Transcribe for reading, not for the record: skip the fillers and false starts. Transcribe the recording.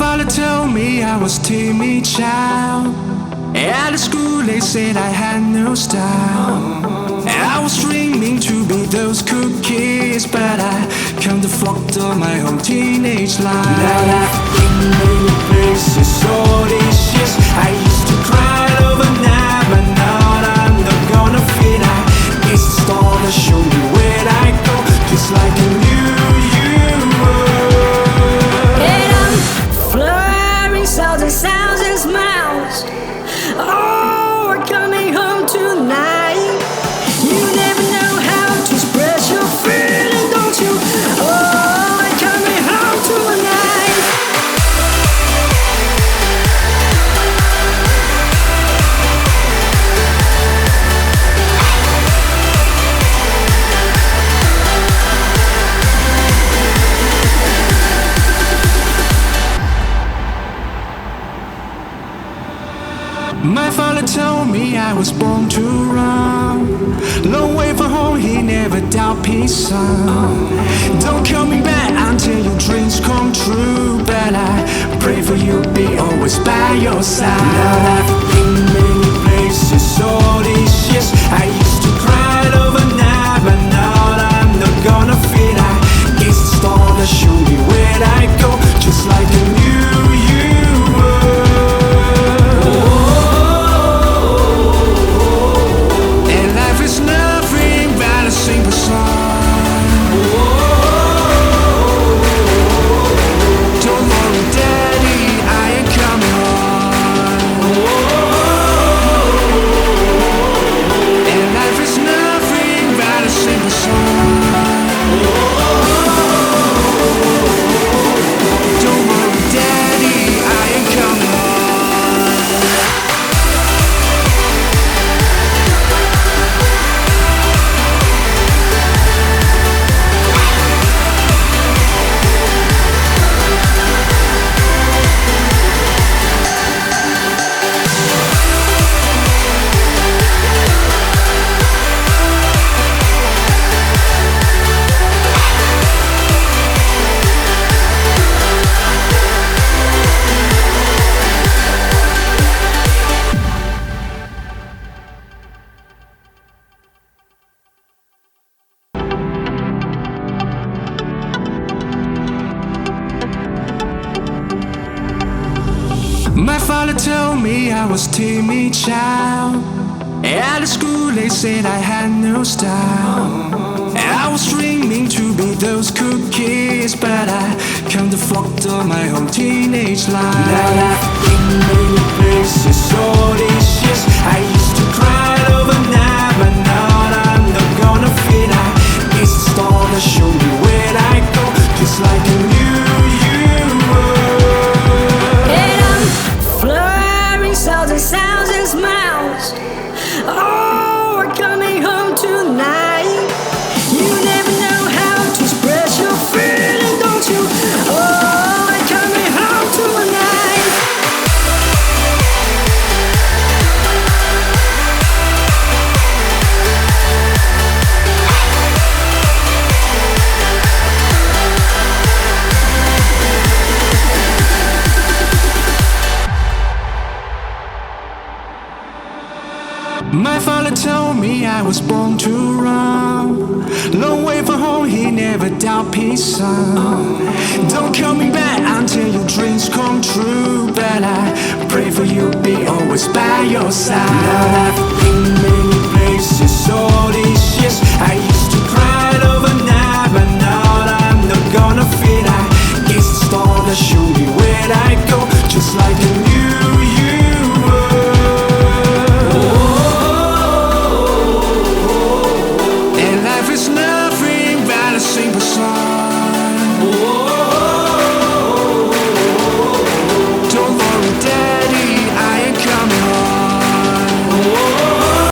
father told me I was timid child. At school they said I had no style. I was dreaming to be those cool kids, but I can't afford all my whole teenage life. Now I've been many places all these years. I used to cry overnight, but now I'm not gonna fit. I guess the star to show me where I go, just like I knew you were. And I'm flooring sounds and smiles. Oh, we're coming home tonight. You never know how to express your feeling, don't you? Oh, we're coming home tonight. My father told me I was born to run. Long way from home, he never doubt his son. Don't call me back until your dreams come true, but I pray for you, be always by your side. Now I've been many places all these years. I used to cry overnight, but now I'm not gonna fit. I guess the star to show me where I go, just like I knew you were. It's nothing but a simple song. Don't worry, Daddy, I ain't coming home. And life is nothing but a simple song. Don't worry, Daddy, I ain't coming home. My father told me I was timid child. At school they said I had no style. I was dreaming to be those cool kids, but I can't afford all my whole teenage life. Now I've been many places all these years. I used to cry overnight, but now I'm not gonna fit. I guess the star to show me where I go, just like I knew you were. And I'm flooring sounds and smiles. Oh, we're coming home tonight. You never know how to express your feeling, don't you? Oh, we're coming home tonight. My father told me I was born to run. Long way from home, he never doubt his son. Don't call me back until your dreams come true, but I pray for you, be always by your side. Now I've